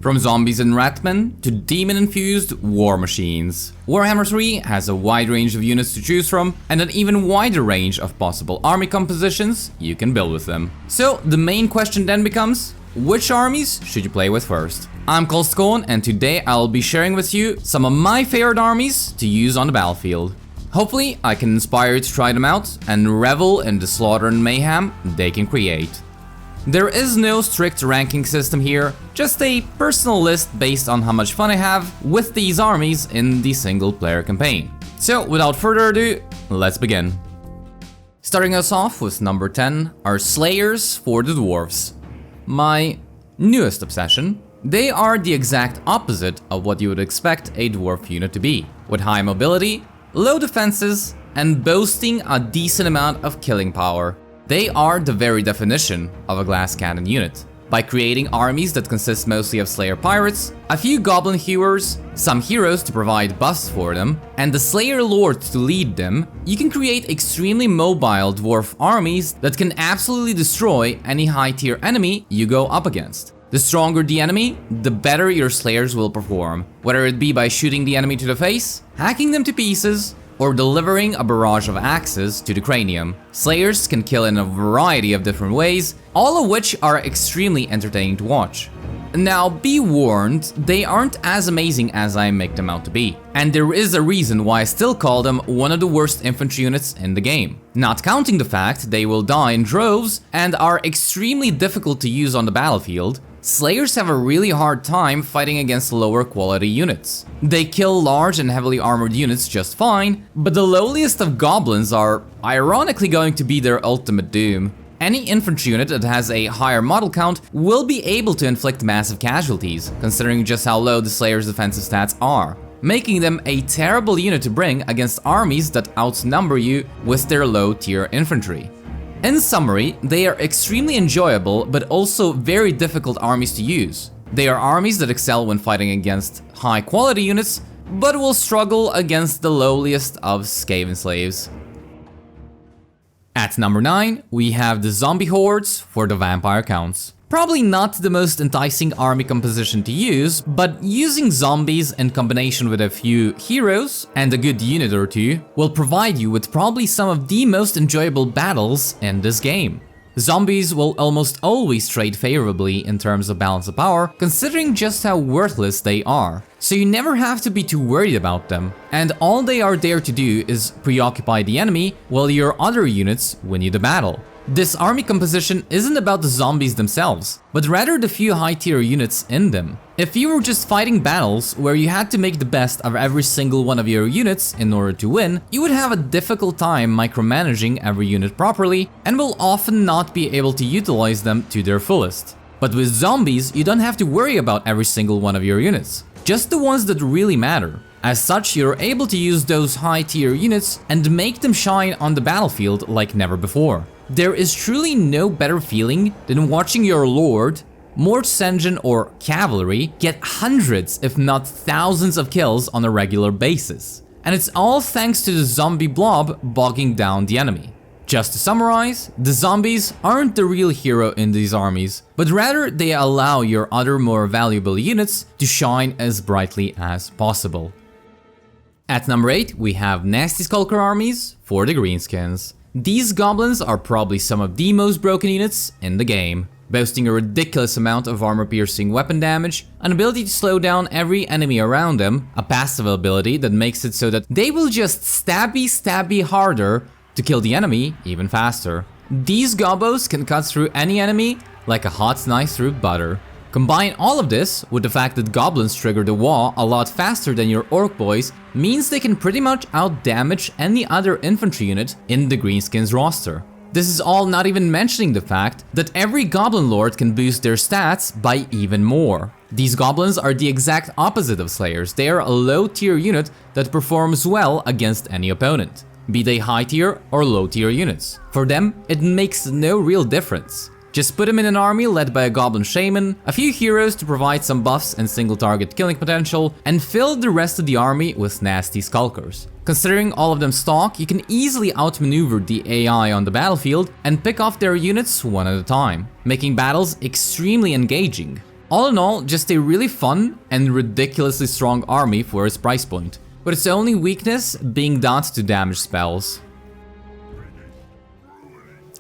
From zombies and ratmen to demon-infused war machines, Warhammer 3 has a wide range of units to choose from and an even wider range of possible army compositions you can build with them. So the main question then becomes, which armies should you play with first? I'm Khorne, and today I'll be sharing with you some of my favorite armies to use on the battlefield. Hopefully I can inspire you to try them out and revel in the slaughter and mayhem they can create. There is no strict ranking system here, just a personal list based on how much fun I have with these armies in the single player campaign. So without further ado, let's begin. Starting us off with number 10 are Slayers for the Dwarves. My newest obsession. They are the exact opposite of what you would expect a dwarf unit to be, with high mobility, low defenses, and boasting a decent amount of killing power. They are the very definition of a glass cannon unit. By creating armies that consist mostly of Slayer pirates, a few goblin hewers, some heroes to provide buffs for them, and the Slayer lords to lead them, you can create extremely mobile dwarf armies that can absolutely destroy any high tier enemy you go up against. The stronger the enemy, the better your Slayers will perform, whether it be by shooting the enemy to the face, hacking them to pieces, or delivering a barrage of axes to the cranium. Slayers can kill in a variety of different ways, all of which are extremely entertaining to watch. Now, be warned, they aren't as amazing as I make them out to be, and there is a reason why I still call them one of the worst infantry units in the game. Not counting the fact they will die in droves and are extremely difficult to use on the battlefield, Slayers have a really hard time fighting against lower quality units. They kill large and heavily armored units just fine, but the lowliest of goblins are ironically going to be their ultimate doom. Any infantry unit that has a higher model count will be able to inflict massive casualties, considering just how low the Slayer's defensive stats are, making them a terrible unit to bring against armies that outnumber you with their low tier infantry. In summary, they are extremely enjoyable but also very difficult armies to use. They are armies that excel when fighting against high quality units, but will struggle against the lowliest of Skaven slaves. At number 9, we have the Zombie Hordes for the Vampire Counts. Probably not the most enticing army composition to use, but using zombies in combination with a few heroes and a good unit or two will provide you with probably some of the most enjoyable battles in this game. Zombies will almost always trade favorably in terms of balance of power, considering just how worthless they are. So you never have to be too worried about them, and all they are there to do is preoccupy the enemy while your other units win you the battle. This army composition isn't about the zombies themselves, but rather the few high tier units in them. If you were just fighting battles where you had to make the best of every single one of your units in order to win, you would have a difficult time micromanaging every unit properly and will often not be able to utilize them to their fullest. But with zombies, you don't have to worry about every single one of your units, just the ones that really matter. As such, you're able to use those high tier units and make them shine on the battlefield like never before. There is truly no better feeling than watching your lord, Mort's Engine or cavalry get hundreds if not thousands of kills on a regular basis. And it's all thanks to the zombie blob bogging down the enemy. Just to summarize, the zombies aren't the real hero in these armies, but rather they allow your other more valuable units to shine as brightly as possible. At number 8, we have Nasty Skulker armies for the Greenskins. These goblins are probably some of the most broken units in the game, boasting a ridiculous amount of armor-piercing weapon damage, an ability to slow down every enemy around them, a passive ability that makes it so that they will just stabby harder to kill the enemy even faster. These gobbos can cut through any enemy like a hot knife through butter. Combine all of this with the fact that goblins trigger the wall a lot faster than your orc boys means they can pretty much outdamage any other infantry unit in the Greenskins roster. This is all not even mentioning the fact that every goblin lord can boost their stats by even more. These goblins are the exact opposite of Slayers. They are a low tier unit that performs well against any opponent, be they high tier or low tier units. For them, it makes no real difference. Just put them in an army led by a goblin shaman, a few heroes to provide some buffs and single target killing potential, and fill the rest of the army with nasty skulkers. Considering all of them stalk, you can easily outmaneuver the AI on the battlefield and pick off their units one at a time, making battles extremely engaging. All in all, just a really fun and ridiculously strong army for its price point, with its only weakness being dot to damage spells.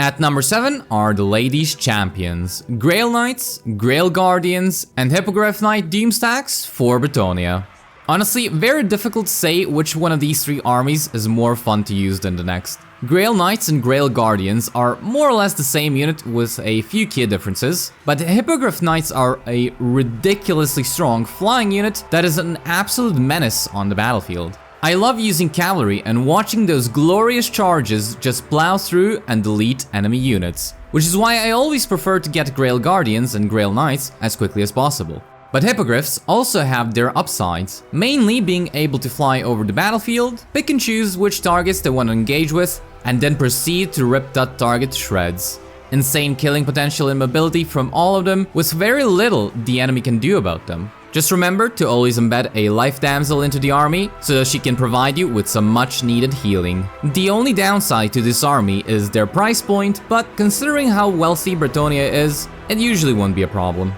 At number 7 are the Ladies' Champions, Grail Knights, Grail Guardians, and Hippogriff Knight Doom stacks for Bretonnia. Honestly, very difficult to say which one of these 3 armies is more fun to use than the next. Grail Knights and Grail Guardians are more or less the same unit with a few key differences, but Hippogriff Knights are a ridiculously strong flying unit that is an absolute menace on the battlefield. I love using cavalry and watching those glorious charges just plow through and delete enemy units, which is why I always prefer to get Grail Guardians and Grail Knights as quickly as possible. But Hippogriffs also have their upsides, mainly being able to fly over the battlefield, pick and choose which targets they want to engage with, and then proceed to rip that target to shreds. Insane killing potential and mobility from all of them, with very little the enemy can do about them. Just remember to always embed a life damsel into the army, so that she can provide you with some much needed healing. The only downside to this army is their price point, but considering how wealthy Bretonnia is, it usually won't be a problem.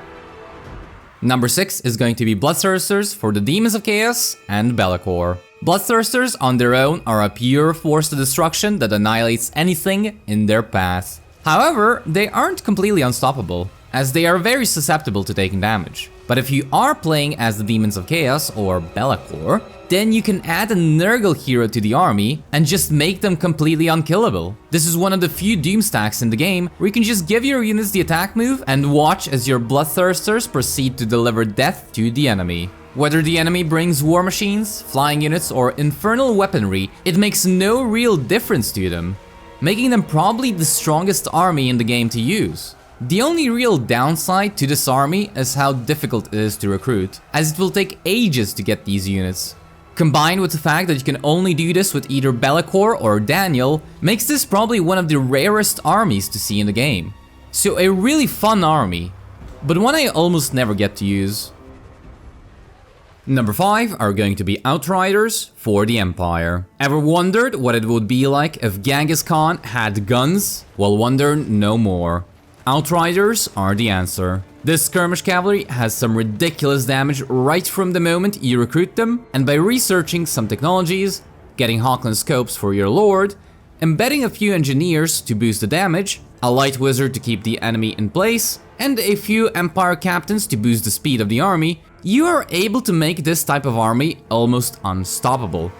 Number 6 is going to be Bloodthirsters for the Demons of Chaos and Be'lakor. Bloodthirsters on their own are a pure force of destruction that annihilates anything in their path. However, they aren't completely unstoppable, as they are very susceptible to taking damage. But if you are playing as the Demons of Chaos or Be'lakor, then you can add a Nurgle hero to the army and just make them completely unkillable. This is one of the few Doom stacks in the game where you can just give your units the attack move and watch as your Bloodthirsters proceed to deliver death to the enemy. Whether the enemy brings war machines, flying units, or infernal weaponry, it makes no real difference to them, making them probably the strongest army in the game to use. The only real downside to this army is how difficult it is to recruit, as it will take ages to get these units. Combined with the fact that you can only do this with either Be'lakor or Daniel, makes this probably one of the rarest armies to see in the game. So a really fun army, but one I almost never get to use. Number 5 are going to be Outriders for the Empire. Ever wondered what it would be like if Genghis Khan had guns? Well, wonder no more. Outriders are the answer. This skirmish cavalry has some ridiculous damage right from the moment you recruit them, and by researching some technologies, getting Hawkland scopes for your lord, embedding a few engineers to boost the damage, a light wizard to keep the enemy in place, and a few Empire captains to boost the speed of the army, you are able to make this type of army almost unstoppable.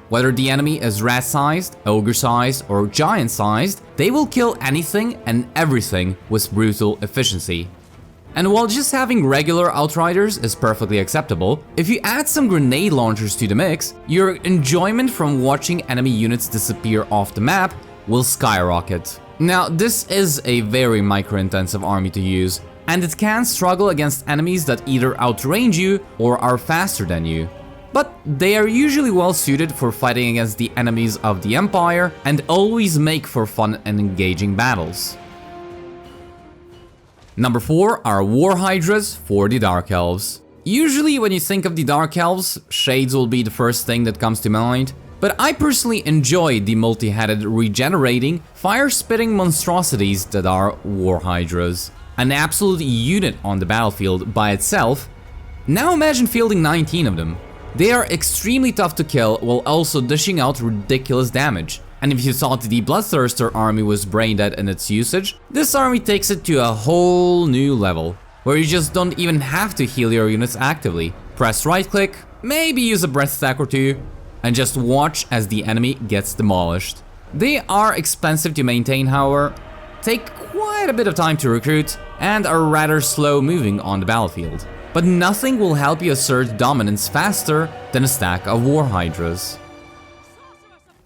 Whether the enemy is rat-sized, ogre-sized, or giant-sized, they will kill anything and everything with brutal efficiency. And while just having regular Outriders is perfectly acceptable, if you add some grenade launchers to the mix, your enjoyment from watching enemy units disappear off the map will skyrocket. Now, this is a very micro-intensive army to use, and it can struggle against enemies that either outrange you or are faster than you. But they are usually well suited for fighting against the enemies of the Empire and always make for fun and engaging battles. Number 4 are War Hydras for the Dark Elves. Usually when you think of the Dark Elves, Shades will be the first thing that comes to mind, but I personally enjoy the multi-headed regenerating, fire-spitting monstrosities that are War Hydras. An absolute unit on the battlefield by itself. Now imagine fielding 19 of them. They are extremely tough to kill while also dishing out ridiculous damage. And if you thought the Bloodthirster army was brain dead in its usage, this army takes it to a whole new level, where you just don't even have to heal your units actively. Press right click, maybe use a breath stack or two, and just watch as the enemy gets demolished. They are expensive to maintain, however, take quite a bit of time to recruit, and are rather slow moving on the battlefield. But nothing will help you assert dominance faster than a stack of War Hydras.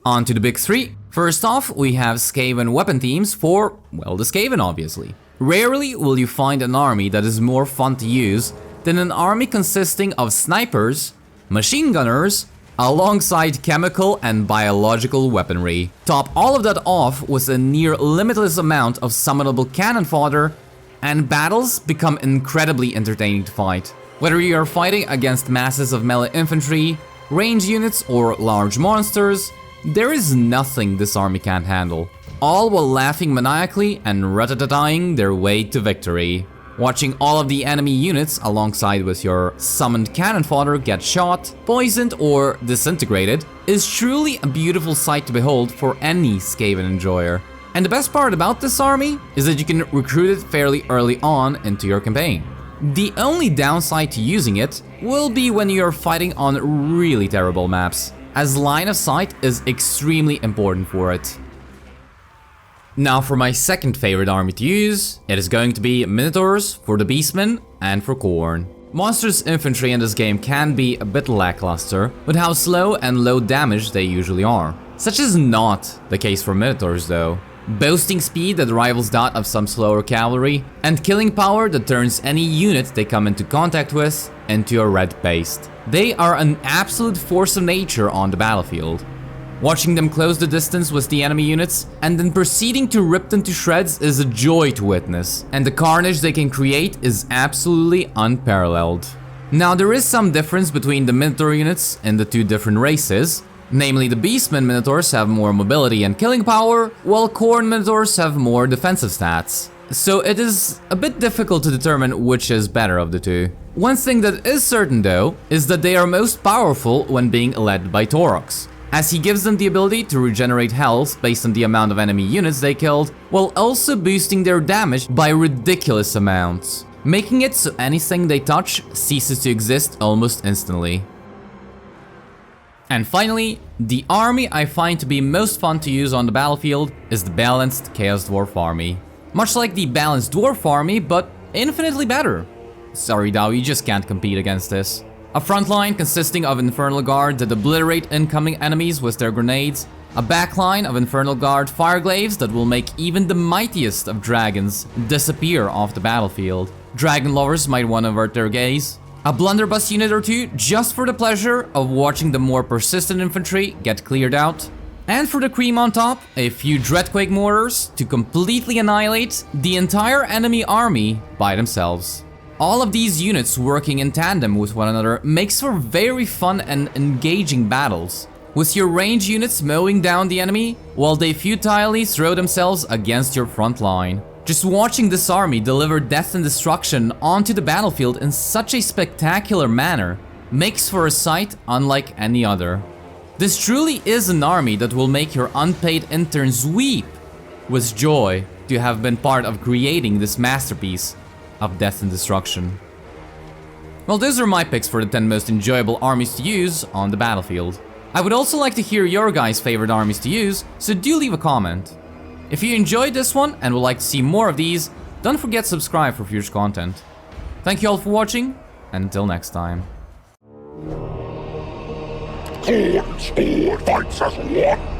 On to the big 3. First off, we have Skaven weapon teams for, well, the Skaven obviously. Rarely will you find an army that is more fun to use than an army consisting of snipers, machine gunners, alongside chemical and biological weaponry. Top all of that off with a near limitless amount of summonable cannon fodder, and battles become incredibly entertaining to fight. Whether you are fighting against masses of melee infantry, range units, or large monsters, there is nothing this army can't handle, all while laughing maniacally and rat-a-tat-ing their way to victory. Watching all of the enemy units alongside with your summoned cannon fodder get shot, poisoned, or disintegrated is truly a beautiful sight to behold for any Skaven enjoyer. And the best part about this army is that you can recruit it fairly early on into your campaign. The only downside to using it will be when you're fighting on really terrible maps, as line of sight is extremely important for it. Now for my second favorite army to use, it is going to be Minotaurs for the Beastmen and for Khorne. Monsters infantry in this game can be a bit lackluster with how slow and low damage they usually are. Such is not the case for Minotaurs though. Boasting speed that rivals that of some slower cavalry, and killing power that turns any unit they come into contact with into a red paste. They are an absolute force of nature on the battlefield. Watching them close the distance with the enemy units and then proceeding to rip them to shreds is a joy to witness, and the carnage they can create is absolutely unparalleled. Now there is some difference between the Minotaur units in the two different races, namely the Beastmen Minotaurs have more mobility and killing power, while Khorne Minotaurs have more defensive stats. So it is a bit difficult to determine which is better of the two. One thing that is certain though, is that they are most powerful when being led by Taurox, as he gives them the ability to regenerate health based on the amount of enemy units they killed, while also boosting their damage by ridiculous amounts, making it so anything they touch ceases to exist almost instantly. And finally, the army I find to be most fun to use on the battlefield is the balanced Chaos Dwarf army. Much like the balanced Dwarf army, but infinitely better. Sorry Dao, you just can't compete against this. A front line consisting of Infernal Guard that obliterate incoming enemies with their grenades, a backline of Infernal Guard fireglaves that will make even the mightiest of dragons disappear off the battlefield. Dragon lovers might want to avert their gaze. A blunderbuss unit or two just for the pleasure of watching the more persistent infantry get cleared out. And for the cream on top, a few Dreadquake mortars to completely annihilate the entire enemy army by themselves. All of these units working in tandem with one another makes for very fun and engaging battles, with your range units mowing down the enemy while they futilely throw themselves against your front line. Just watching this army deliver death and destruction onto the battlefield in such a spectacular manner makes for a sight unlike any other. This truly is an army that will make your unpaid interns weep with joy to have been part of creating this masterpiece of death and destruction. Well, those are my picks for the 10 most enjoyable armies to use on the battlefield. I would also like to hear your guys' favorite armies to use, so do leave a comment. If you enjoyed this one and would like to see more of these, don't forget to subscribe for future content. Thank you all for watching, and until next time. Khorne fights as one.